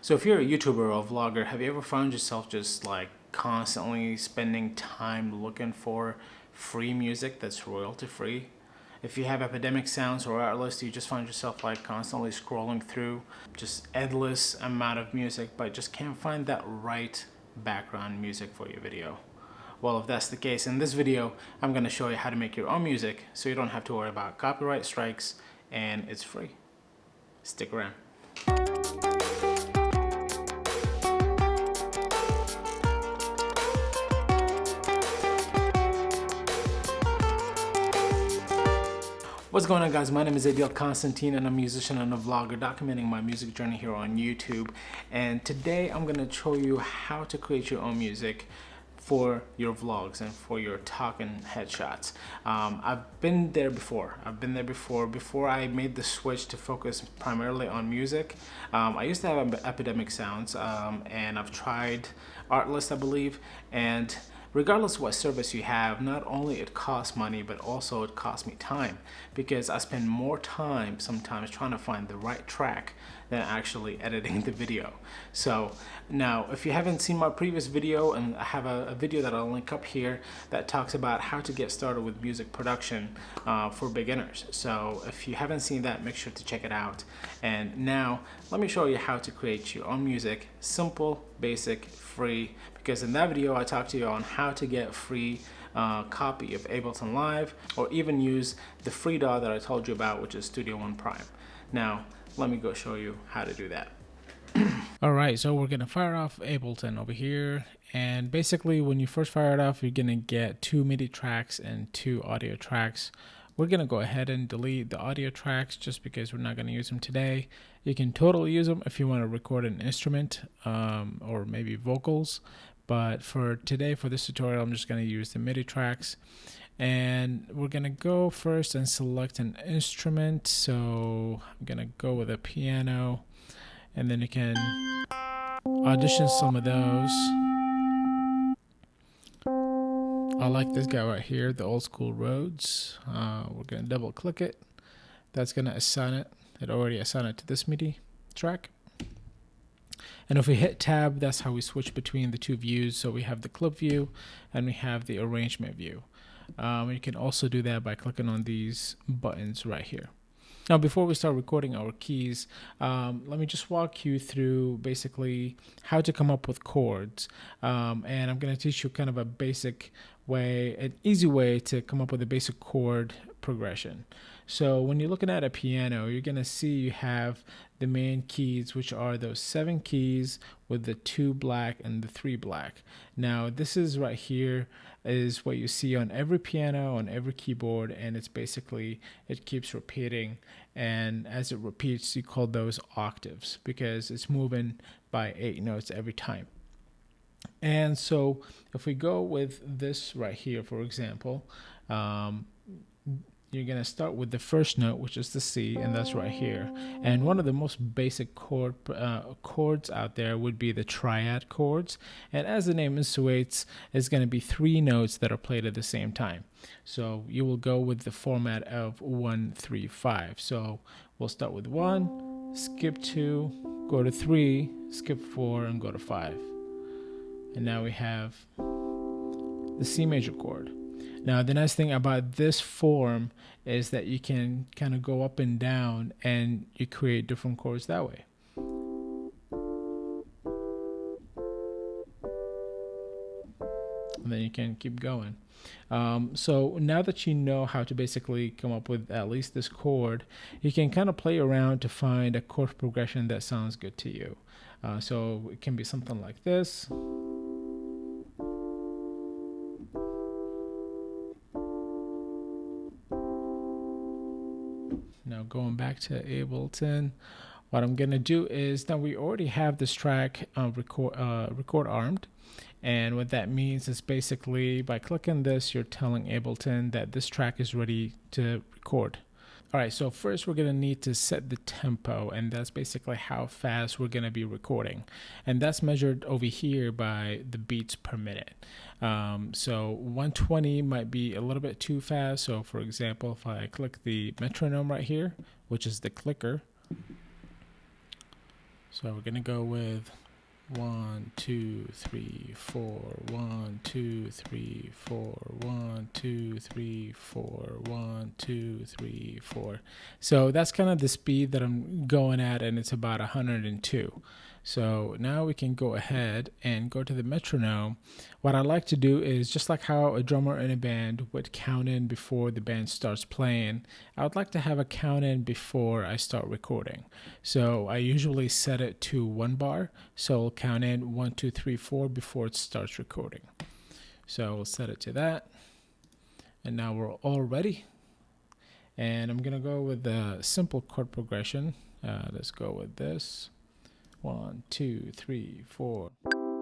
So if you're a YouTuber or a vlogger, have you ever found yourself just like constantly spending time looking for free music that's royalty free? If you have epidemic sounds or artists, you just find yourself like constantly scrolling through just endless amount of music, but just can't find that right background music for your video. Well, if that's the case, in this video, I'm going to show you how to make your own music so you don't have to worry about copyright strikes, and it's free. Stick around. What's going on, guys? My name is Adil Constantine, and I'm a musician and a vlogger documenting my music journey here on YouTube. And today I'm going to show you how to create your own music for your vlogs and for your talking headshots. I've been there before. Before I made the switch to focus primarily on music. I used to have epidemic sounds, and I've tried Artlist, I believe, and regardless of what service you have, not only it costs money, but also it costs me time, because I spend more time sometimes trying to find the right track than actually editing the video. So now, if you haven't seen my previous video, and I have a video that I'll link up here that talks about how to get started with music production for beginners. So if you haven't seen that, make sure to check it out. And now let me show you how to create your own music, simple, basic, free, because in that video I talked to you on how to get free copy of Ableton Live, or even use the free DAW that I told you about, which is Studio One Prime. Now let me go show you how to do that. Alright, so we're gonna fire off Ableton over here, and basically when you first fire it off, you're gonna get 2 MIDI tracks and 2 audio tracks. We're gonna go ahead and delete the audio tracks just because we're not gonna use them today. You can totally use them if you want to record an instrument or maybe vocals, but for today, for this tutorial, I'm just gonna use the MIDI tracks. And we're gonna go first and select an instrument. So I'm gonna go with a piano, and then you can audition some of those. I like this guy right here, the Old School Rhodes. We're gonna double click it. That's gonna assign it. It already assigned it to this MIDI track. And if we hit tab, that's how we switch between the two views. So we have the clip view and we have the arrangement view. You can also do that by clicking on these buttons right here. Now, before we start recording our keys, let me just walk you through basically how to come up with chords. And I'm going to teach you kind of a basic way, an easy way to come up with a basic chord progression. So when you're looking at a piano, you're going to see you have the main keys, which are those 7 keys with the 2 black and the 3 black. Now, this is right here is what you see on every piano, on every keyboard, and it's basically, it keeps repeating, and as it repeats, you call those octaves because it's moving by 8 notes every time. And so if we go with this right here, for example, you're going to start with the first note, which is the C, and that's right here. And one of the most basic chords out there would be the triad chords. And as the name insinuates, it's going to be 3 notes that are played at the same time. So you will go with the format of 1, 3, 5. So we'll start with 1, skip 2, go to 3, skip 4, and go to 5. And now we have the C major chord. Now, the nice thing about this form is that you can kind of go up and down, and you create different chords that way. And then you can keep going. So now that you know how to basically come up with at least this chord, you can kind of play around to find a chord progression that sounds good to you. So it can be something like this. Now going back to Ableton, what I'm going to do is, now we already have this track record armed. And what that means is basically by clicking this, you're telling Ableton that this track is ready to record. All right, so first we're going to need to set the tempo, and that's basically how fast we're going to be recording. And that's measured over here by the beats per minute. So 120 might be a little bit too fast. So for example, if I click the metronome right here, which is the clicker, So we're gonna go with 1, 2, 3, 4, 1, 2, 3, 4, 1, 2, 3, 4, 1, 2, 3, 4. So that's kind of the speed that I'm going at, and it's about 102. So now we can go ahead and go to the metronome. What I like to do is, just like how a drummer in a band would count in before the band starts playing, I would like to have a count in before I start recording. So I usually set it to 1 bar. So I'll count in 1, 2, 3, 4 before it starts recording. So we'll set it to that. And now we're all ready. And I'm gonna go with the simple chord progression. Let's go with this. 1, 2, 3, 4. 2, 3, 4. 2, 3, 4. 2, 3, 4. 2, 3,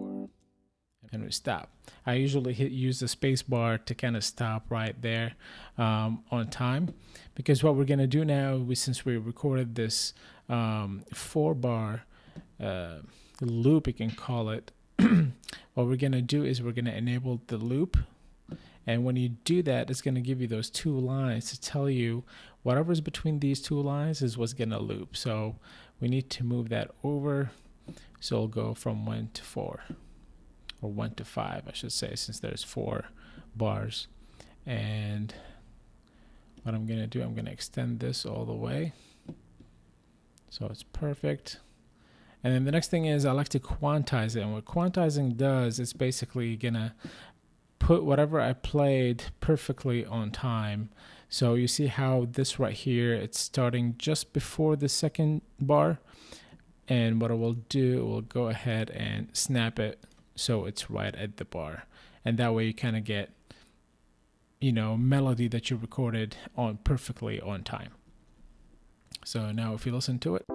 4. And we stop. I usually use the space bar to kind of stop right there on time, because what we're gonna do now, since we recorded this 4-bar loop, you can call it. What we're gonna do is we're gonna enable the loop, and when you do that, it's gonna give you those 2 lines to tell you whatever's between these 2 lines is what's gonna loop. So we need to move that over. So we'll go from 1 to 4. Or 1 to 5, I should say, since there's 4 bars. And what I'm gonna do, I'm gonna extend this all the way so it's perfect. And then the next thing is I like to quantize it. And what quantizing does, it's basically gonna put whatever I played perfectly on time. So you see how this right here, it's starting just before the 2nd bar. And what I will do, we'll go ahead and snap it so it's right at the bar. And that way you kind of get, melody that you recorded on perfectly on time. So now if you listen to it.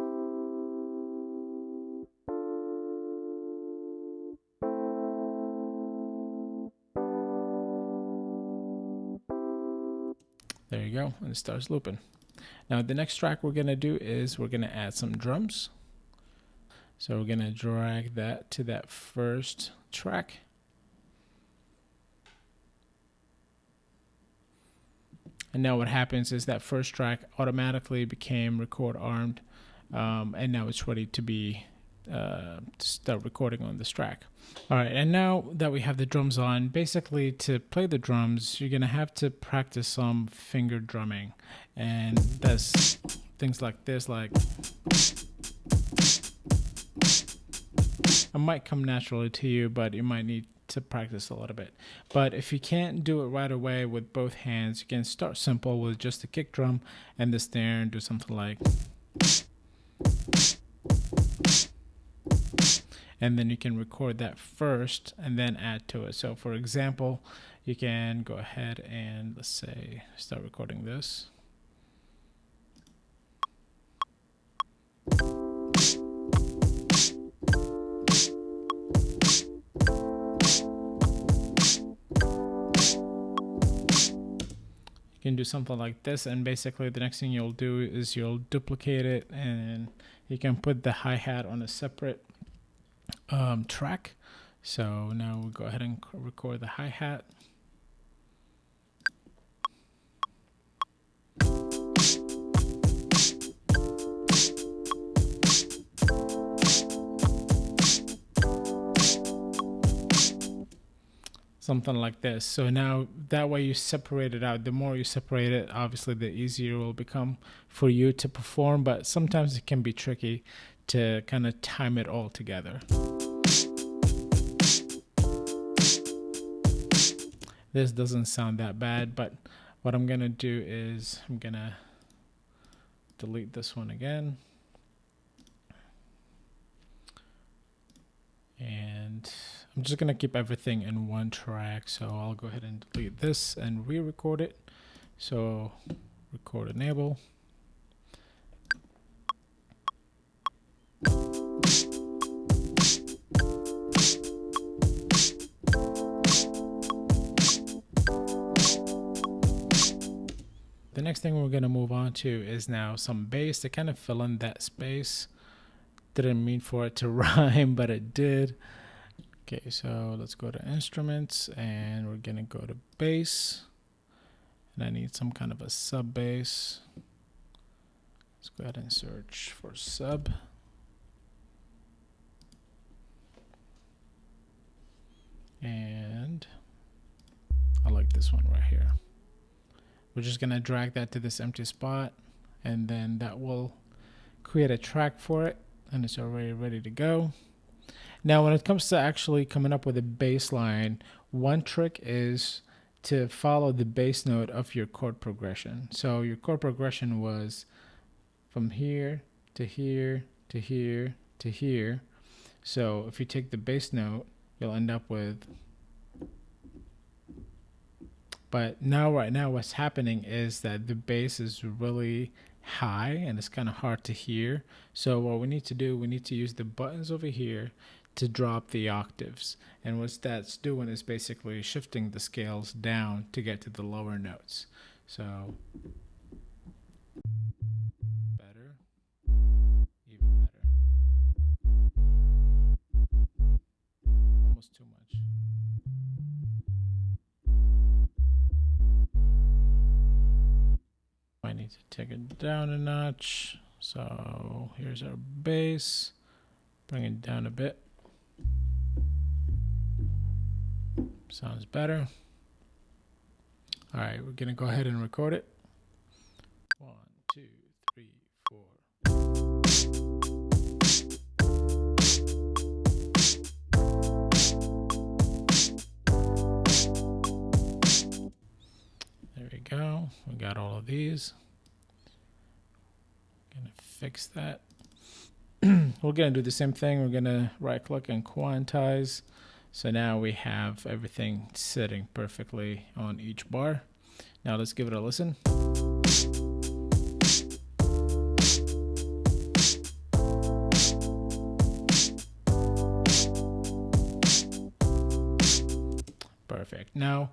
There you go, and it starts looping. Now the next track we're gonna do is we're gonna add some drums. So we're gonna drag that to that first track. And now what happens is that first track automatically became record armed, and now it's ready to be to start recording on this track. All right, and now that we have the drums on, basically to play the drums, you're gonna have to practice some finger drumming, and that's things like this, like it might come naturally to you, but you might need to practice a little bit. But if you can't do it right away with both hands, you can start simple with just the kick drum and the snare and do something like, and then you can record that first and then add to it. So for example, you can go ahead and, let's say, start recording this. You can do something like this, and basically the next thing you'll do is you'll duplicate it, and you can put the hi-hat on a separate track. So now we'll go ahead and record the hi-hat. Something like this. So now that way you separate it out. The more you separate it, obviously the easier it will become for you to perform, but sometimes it can be tricky to kind of time it all together. This doesn't sound that bad, but what I'm gonna do is I'm gonna delete this one again. And I'm just gonna keep everything in one track, so I'll go ahead and delete this and re-record it. So record enable. The next thing we're gonna move on to is now some bass to kind of fill in that space. Didn't mean for it to rhyme, but it did. Okay, so let's go to instruments and we're gonna go to bass. And I need some kind of a sub bass. Let's go ahead and search for sub. And I like this one right here. We're just gonna drag that to this empty spot, and then that will create a track for it, and it's already ready to go. Now, when it comes to actually coming up with a bass line, one trick is to follow the bass note of your chord progression. So your chord progression was from here to here to here to here. So if you take the bass note, you'll end up with. But now, right now, what's happening is that the bass is really high and it's kind of hard to hear. So what we need to do, we need to use the buttons over here to drop the octaves. And what that's doing is basically shifting the scales down to get to the lower notes. So better, even better. Almost too much. I need to take it down a notch. So here's our bass. Bring it down a bit. Sounds better. All right, we're gonna go ahead and record it. 1, 2, 3, 4. There we go. We got all of these. Gonna fix that. We're gonna do the same thing. We're gonna right click and quantize. So now we have everything sitting perfectly on each bar. Now let's give it a listen. Perfect. Now,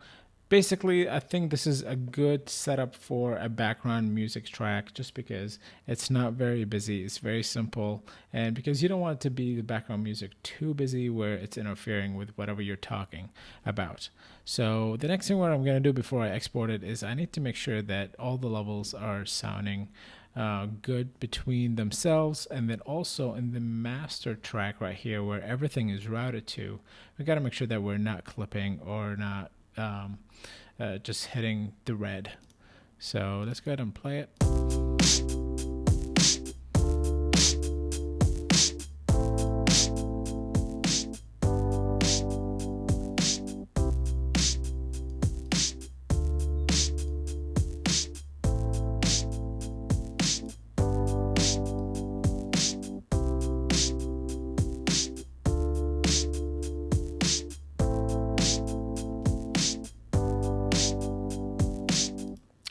basically, I think this is a good setup for a background music track just because it's not very busy. It's very simple. And because you don't want it to be the background music too busy where it's interfering with whatever you're talking about. So the next thing what I'm going to do before I export it is I need to make sure that all the levels are sounding good between themselves, and then also in the master track right here where everything is routed to, we got to make sure that we're not clipping or not just hitting the red. So let's go ahead and play it.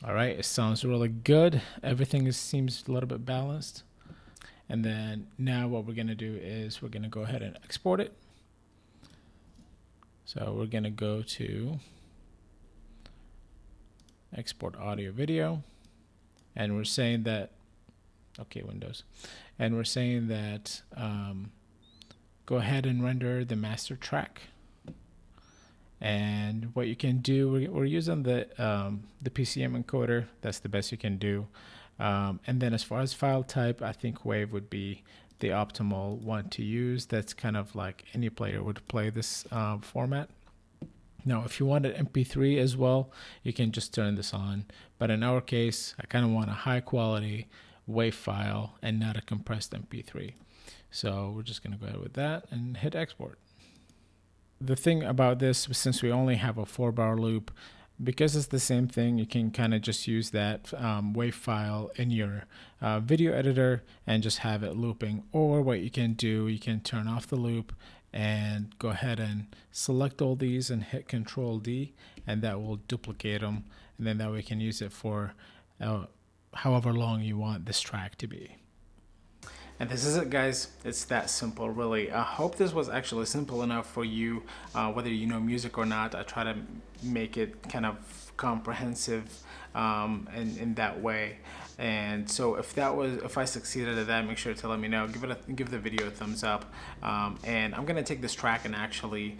All right, it sounds really good. Everything seems a little bit balanced. And then now what we're gonna do is we're gonna go ahead and export it. So we're gonna go to export audio video, and we're saying that, okay, Windows, and we're saying that go ahead and render the master track. And what you can do, we're using the PCM encoder. That's the best you can do. And then as far as file type, I think WAV would be the optimal one to use. That's kind of like any player would play this format. Now, if you wanted MP3 as well, you can just turn this on. But in our case, I kind of want a high quality WAV file and not a compressed MP3. So we're just going to go ahead with that and hit export. The thing about this, since we only have a 4-bar loop, because it's the same thing, you can kind of just use that WAV file in your video editor and just have it looping. Or what you can do, you can turn off the loop and go ahead and select all these and hit Control D, and that will duplicate them. And then that way you can use it for however long you want this track to be. And this is it, guys. It's that simple, really. I hope this was actually simple enough for you, whether you know music or not. I try to make it kind of comprehensive in that way. And so if I succeeded at that, make sure to let me know. Give the video a thumbs up. And I'm gonna take this track and actually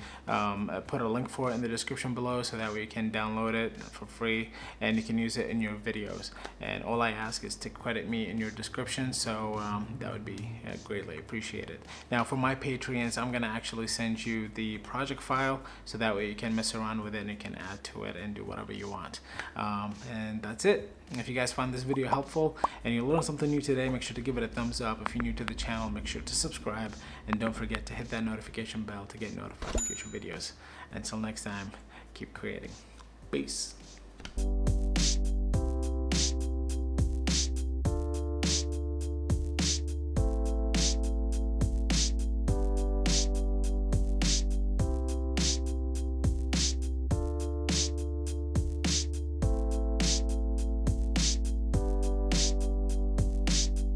put a link for it in the description below, so that way you can download it for free and you can use it in your videos. And all I ask is to credit me in your description, so that would be greatly appreciated. Now for my Patreons, I'm gonna actually send you the project file, so that way you can mess around with it and you can add to it and do whatever you want. And that's it. If you guys found this video helpful and you learned something new today, make sure to give it a thumbs up. If you're new to the channel, make sure to subscribe, and don't forget to hit that notification bell to get notified of future videos. Until next time, keep creating. Peace.